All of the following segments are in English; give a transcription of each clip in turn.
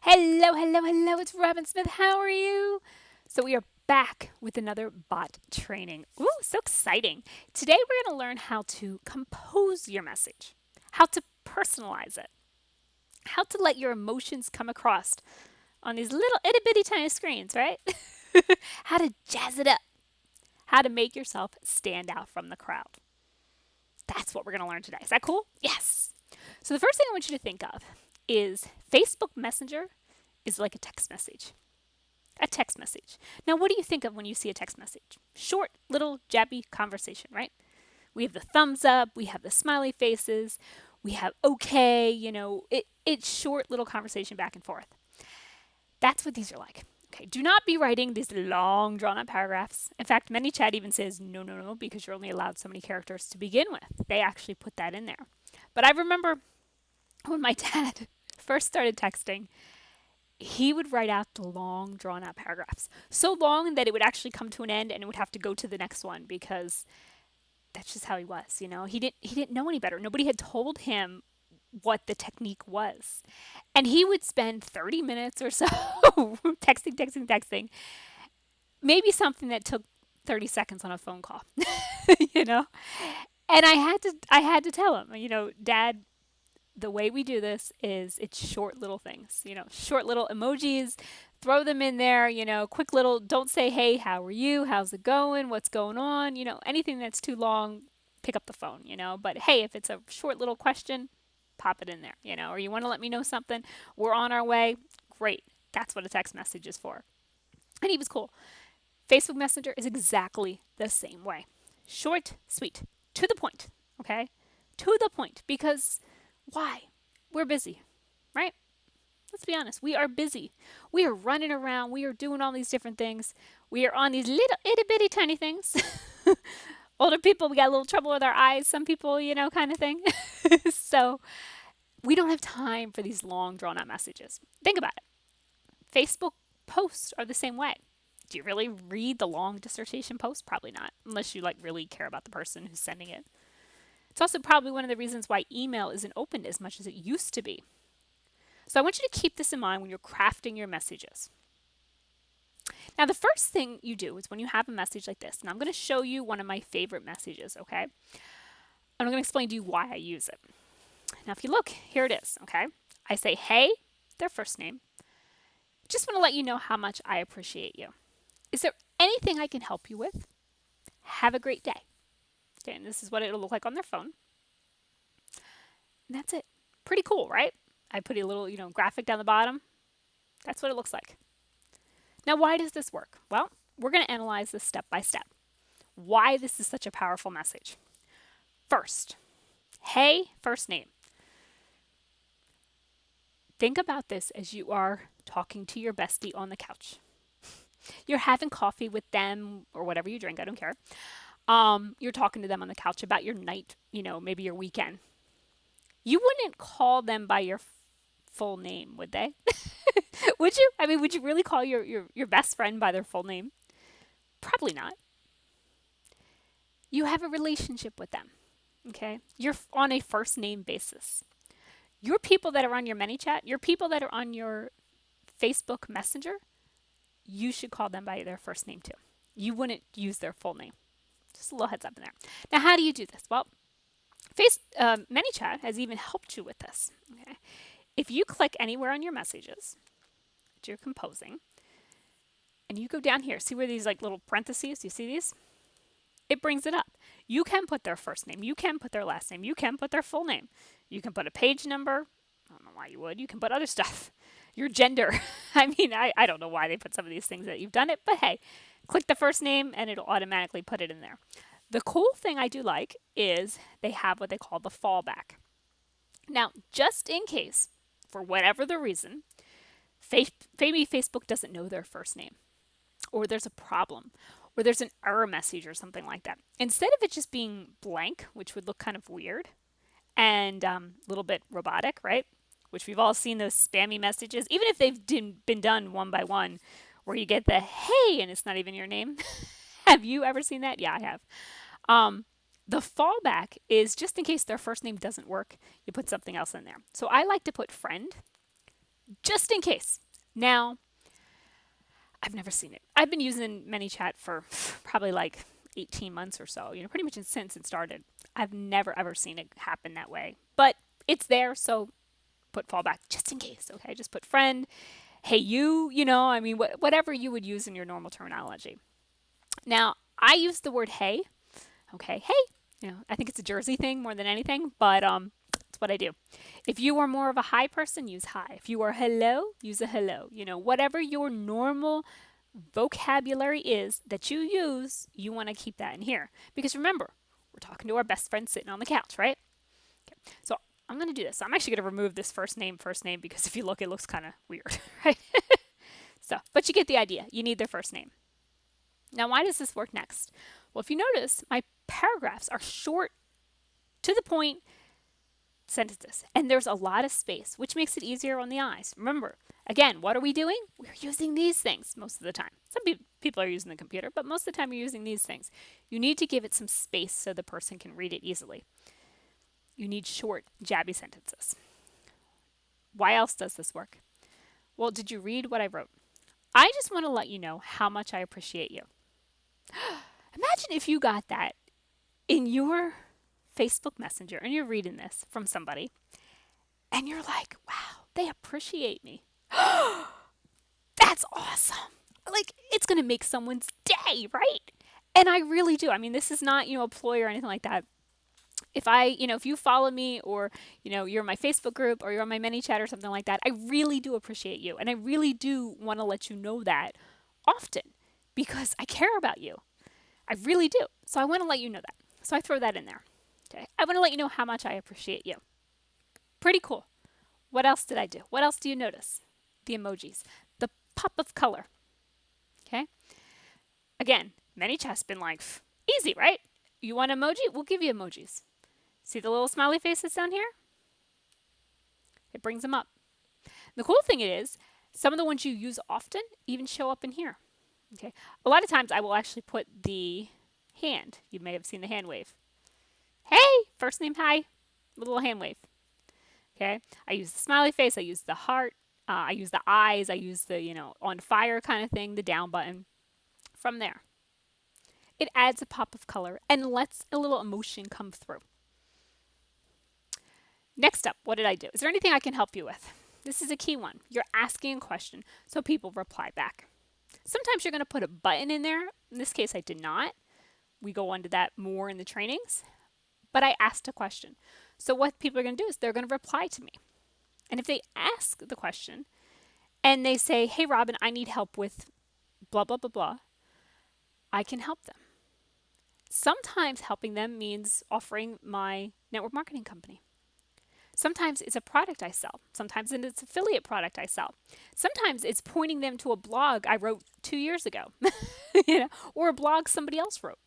Hello, hello, hello. It's Robin Smith. How are you? So, we are back with another bot training. Ooh, so exciting. Today, we're going to learn how to compose your message, how to personalize it, how to let your emotions come across on these little itty bitty tiny screens, right? How to jazz it up, how to make yourself stand out from the crowd. That's what we're going to learn today. Is that cool? Yes. So, the first thing I want you to think of is Facebook Messenger is like a text message. A text message. Now, what do you think of when you see a text message? Short, little, jabby conversation, right? We have the thumbs up, we have the smiley faces, we have okay, it's short little conversation back and forth. That's what these are like. Okay, do not be writing these long, drawn out paragraphs. In fact, ManyChat even says no, no, no, because you're only allowed so many characters to begin with. They actually put that in there. But I remember when my dad first started texting, he would write out the long drawn out paragraphs, so long that it would actually come to an end and it would have to go to the next one because that's just how he was. He didn't know any better. Nobody had told him what the technique was, and he would spend 30 minutes or so texting, texting, texting, maybe something that took 30 seconds on a phone call. you know and I had to tell him, Dad, the way we do this is it's short little things, short little emojis, throw them in there, quick little, don't say, hey, how are you? How's it going? What's going on? Anything that's too long, pick up the phone, but hey, if it's a short little question, pop it in there, or you want to let me know something, we're on our way, great. That's what a text message is for. And he was cool. Facebook Messenger is exactly the same way. Short, sweet, to the point, okay? To the point, because why? We're busy, right? Let's be honest. We are busy. We are running around. We are doing all these different things. We are on these little itty bitty tiny things. Older people, we got a little trouble with our eyes. Some people, kind of thing. So we don't have time for these long, drawn out messages. Think about it. Facebook posts are the same way. Do you really read the long dissertation post? Probably not, unless you really care about the person who's sending it. It's also probably one of the reasons why email isn't opened as much as it used to be. So I want you to keep this in mind when you're crafting your messages. Now, the first thing you do is when you have a message like this, and I'm going to show you one of my favorite messages, okay? And I'm going to explain to you why I use it. Now, if you look, here it is, okay? I say, hey, their first name. Just want to let you know how much I appreciate you. Is there anything I can help you with? Have a great day. Okay, and this is what it'll look like on their phone. And that's it. Pretty cool, right? I put a little, graphic down the bottom. That's what it looks like. Now, why does this work? Well, we're going to analyze this step by step. Why this is such a powerful message. First, hey, first name. Think about this as you are talking to your bestie on the couch. You're having coffee with them or whatever you drink, I don't care. You're talking to them on the couch about your night, maybe your weekend. You wouldn't call them by your full name, would they? Would you? I mean, would you really call your best friend by their full name? Probably not. You have a relationship with them, okay? You're on a first name basis. Your people that are on your ManyChat, your people that are on your Facebook Messenger, you should call them by their first name too. You wouldn't use their full name. Just a little heads up in there. Now, how do you do this? Well, ManyChat has even helped you with this. Okay? If you click anywhere on your messages that you're composing, and you go down here, see where these little parentheses, you see these? It brings it up. You can put their first name. You can put their last name. You can put their full name. You can put a page number. I don't know why you would. You can put other stuff. Your gender. I don't know why they put some of these things that you've done it, but hey, click the first name and it'll automatically put it in there. The cool thing I do like is they have what they call the fallback. Now, just in case, for whatever the reason, maybe Facebook doesn't know their first name, or there's a problem, or there's an error message or something like that. Instead of it just being blank, which would look kind of weird and a little bit robotic, right? Which we've all seen those spammy messages, even if they've been done one by one, where you get the hey and it's not even your name. Have you ever seen that? Yeah, I have. The fallback is just in case their first name doesn't work, you put something else in there. So I like to put friend, just in case. Now, I've never seen it. I've been using ManyChat for probably like 18 months or so, pretty much since it started. I've never ever seen it happen that way. But it's there, so put fallback just in case, okay? Just put friend, hey you, whatever you would use in your normal terminology. Now, I use the word hey, okay? Hey, I think it's a Jersey thing more than anything, but it's what I do. If you are more of a hi person, use hi. If you are hello, use a hello. Whatever your normal vocabulary is that you use, you want to keep that in here. Because remember, we're talking to our best friend sitting on the couch, right? Okay. So I'm going to do this. So I'm actually going to remove this first name, because if you look, it looks kind of weird, right? So, but you get the idea. You need their first name. Now, why does this work next? Well, if you notice, my paragraphs are short, to the point sentences, and there's a lot of space, which makes it easier on the eyes. Remember, again, what are we doing? We're using these things most of the time. Some people are using the computer, but most of the time you're using these things. You need to give it some space so the person can read it easily. You need short, jabby sentences. Why else does this work? Well, did you read what I wrote? I just want to let you know how much I appreciate you. Imagine if you got that in your Facebook Messenger and you're reading this from somebody and you're like, wow, they appreciate me. That's awesome. Like, it's going to make someone's day, right? And I really do. I mean, this is not, a ploy or anything like that. If you follow me, or, you're in my Facebook group, or you're on my ManyChat or something like that, I really do appreciate you. And I really do want to let you know that often, because I care about you. I really do. So I want to let you know that. So I throw that in there. Okay. I want to let you know how much I appreciate you. Pretty cool. What else did I do? What else do you notice? The emojis. The pop of color. Okay. Again, ManyChat's been like, easy, right? You want emoji? We'll give you emojis. See the little smiley faces down here? It brings them up. The cool thing is, some of the ones you use often even show up in here. Okay. A lot of times I will actually put the hand. You may have seen the hand wave. Hey, first name hi, with a little hand wave. Okay. I use the smiley face. I use the heart. I use the eyes. I use the, on fire kind of thing, the down button. From there, it adds a pop of color and lets a little emotion come through. Next up, what did I do? Is there anything I can help you with? This is a key one. You're asking a question, so people reply back. Sometimes you're going to put a button in there. In this case, I did not. We go into that more in the trainings. But I asked a question. So what people are going to do is they're going to reply to me. And if they ask the question and they say, hey, Robin, I need help with blah, blah, blah, blah, I can help them. Sometimes helping them means offering my network marketing company. Sometimes it's a product I sell. Sometimes it's an affiliate product I sell. Sometimes it's pointing them to a blog I wrote 2 years ago, or a blog somebody else wrote.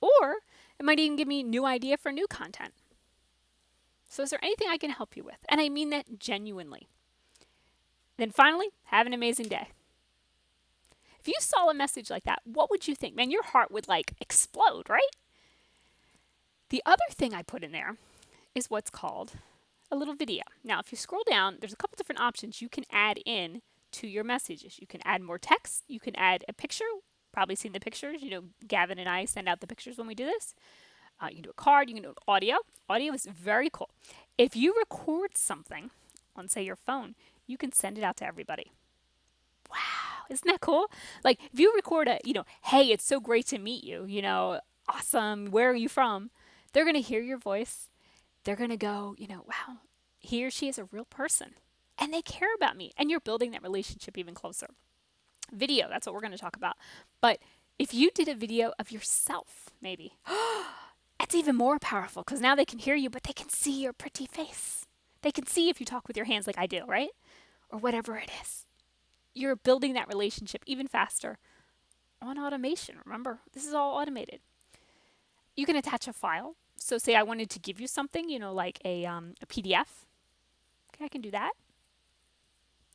Or it might even give me a new idea for new content. So is there anything I can help you with? And I mean that genuinely. Then finally, have an amazing day. If you saw a message like that, what would you think? Man, your heart would explode, right? The other thing I put in there is what's called a little video. Now, if you scroll down, there's a couple different options you can add in to your messages. You can add more text. You can add a picture. Probably seen the pictures. Gavin and I send out the pictures when we do this. You can do a card. You can do audio. Audio is very cool. If you record something on, say, your phone, you can send it out to everybody. Wow, isn't that cool? Like, if you record hey, it's so great to meet you, awesome, where are you from? They're going to hear your voice. They're going to go, wow, he or she is a real person. And they care about me. And you're building that relationship even closer. Video, that's what we're going to talk about. But if you did a video of yourself, maybe, that's even more powerful, because now they can hear you, but they can see your pretty face. They can see if you talk with your hands like I do, right? Or whatever it is. You're building that relationship even faster on automation. Remember, this is all automated. You can attach a file. So say I wanted to give you something, like a PDF. Okay, I can do that.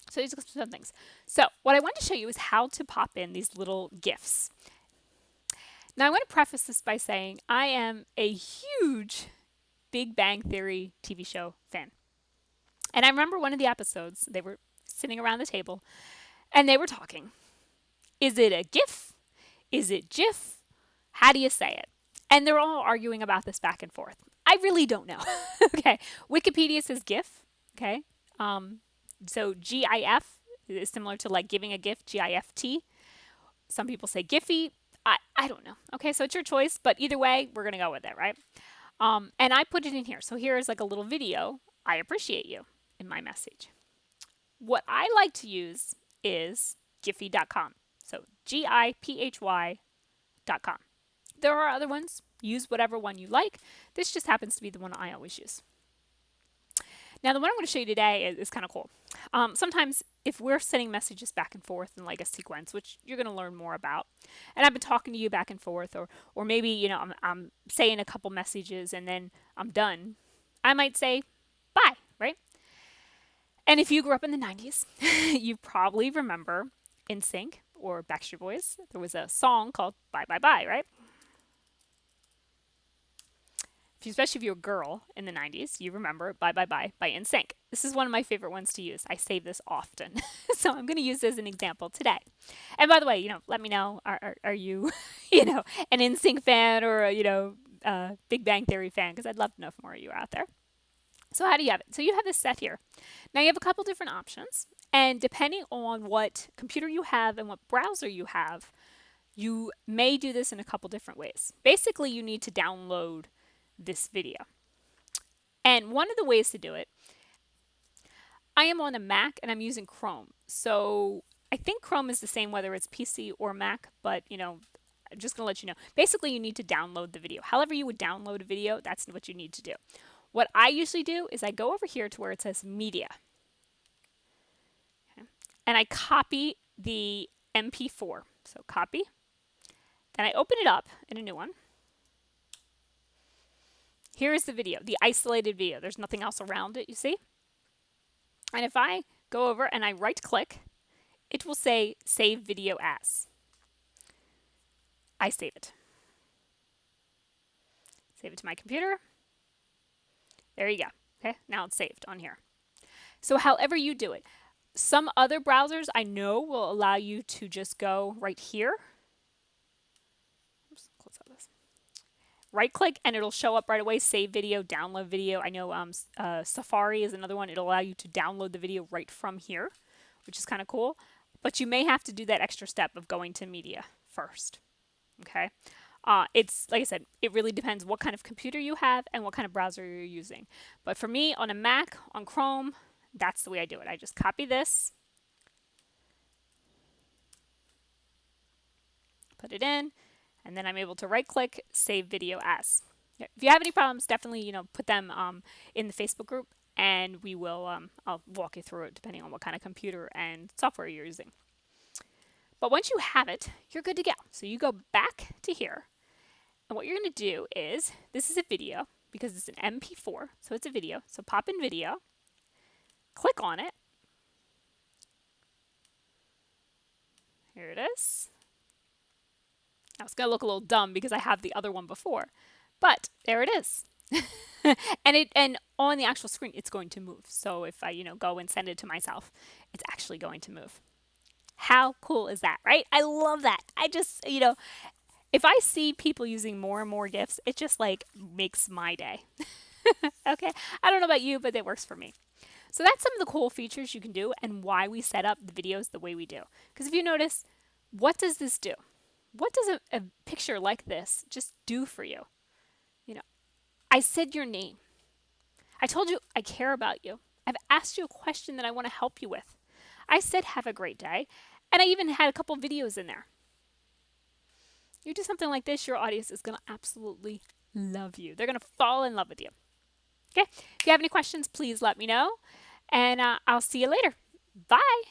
So these are some things. So what I want to show you is how to pop in these little GIFs. Now I want to preface this by saying I am a huge Big Bang Theory TV show fan. And I remember one of the episodes, they were sitting around the table and they were talking. Is it a GIF? Is it GIF? How do you say it? And they're all arguing about this back and forth. I really don't know. Okay. Wikipedia says GIF. Okay. So GIF is similar to like giving a gift, GIFT. Some people say Giphy. I don't know. Okay. So it's your choice. But either way, we're going to go with it, right? And I put it in here. So here's like a little video. I appreciate you in my message. What I like to use is Giphy.com. So GIPHY.com. There are other ones. Use whatever one you like. This just happens to be the one I always use. Now, the one I'm going to show you today is kind of cool. Sometimes if we're sending messages back and forth in like a sequence, which you're going to learn more about, and I've been talking to you back and forth, or maybe, you know, I'm saying a couple messages and then I'm done, I might say bye, right? And if you grew up in the 90s, you probably remember NSYNC or Backstreet Boys. There was a song called Bye Bye Bye, right? Especially if you're a girl in the 90s, you remember Bye Bye Bye by NSYNC. This is one of my favorite ones to use. I save this often. So I'm going to use this as an example today. And by the way, you know, let me know, are you, you know, an NSYNC fan or a, you know, Big Bang Theory fan? Because I'd love to know if more of you are out there. So how do you have it? So you have this set here. Now you have a couple different options. And depending on what computer you have and what browser you have, you may do this in a couple different ways. Basically, you need to download this video. And one of the ways to do it, I am on a Mac and I'm using Chrome. So I think Chrome is the same whether it's PC or Mac, but you know, I'm just going to let you know. Basically, you need to download the video. However you would download a video, that's what you need to do. What I usually do is I go over here to where it says media. Okay. And I copy the MP4. So copy. Then I open it up in a new one. Here is the video, the isolated video. There's nothing else around it, you see? And if I go over and I right click, it will say save video as. I save it. Save it to my computer. There you go. Okay, now it's saved on here. So however you do it, some other browsers I know will allow you to just go right here. Oops, close out this. Right click and it'll show up right away, save video, download video. I know Safari is another one. It'll allow you to download the video right from here, which is kind of cool. But you may have to do that extra step of going to media first. Okay. It's, like I said, it really depends what kind of computer you have and what kind of browser you're using. But for me, on a Mac, on Chrome, that's the way I do it. I just copy this, put it in, and then I'm able to right click, save video as. If you have any problems, definitely, you know, put them in the Facebook group and we will, I'll walk you through it depending on what kind of computer and software you're using. But once you have it, you're good to go. So you go back to here. And what you're going to do is, this is a video because it's an MP4, so it's a video. So pop in video, click on it. Here it is. Now it's going to look a little dumb because I have the other one before, but there it is. and on the actual screen, it's going to move. So if I, you know, go and send it to myself, it's actually going to move. How cool is that, right? I love that. I just, you know, if I see people using more and more GIFs, it just like makes my day. Okay. I don't know about you, but it works for me. So that's some of the cool features you can do and why we set up the videos the way we do. Because if you notice, what does this do? What does a picture like this just do for you? You know, I said your name. I told you I care about you. I've asked you a question that I want to help you with. I said have a great day. And I even had a couple videos in there. You do something like this, your audience is going to absolutely love you. They're going to fall in love with you. Okay? If you have any questions, please let me know. And I'll see you later. Bye.